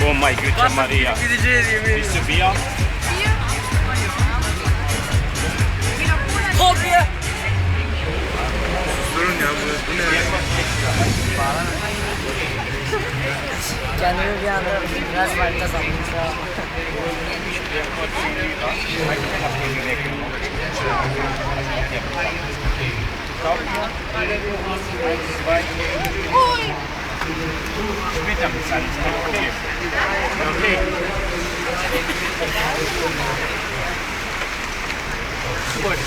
Oh my God, Maria. Gideceğiz yemin. Bist du Bier? Kopya. Durun ya bu ne? Kendimi bir anda biraz farklı sandım. Später bezahlen. Okay. Okay. Gut.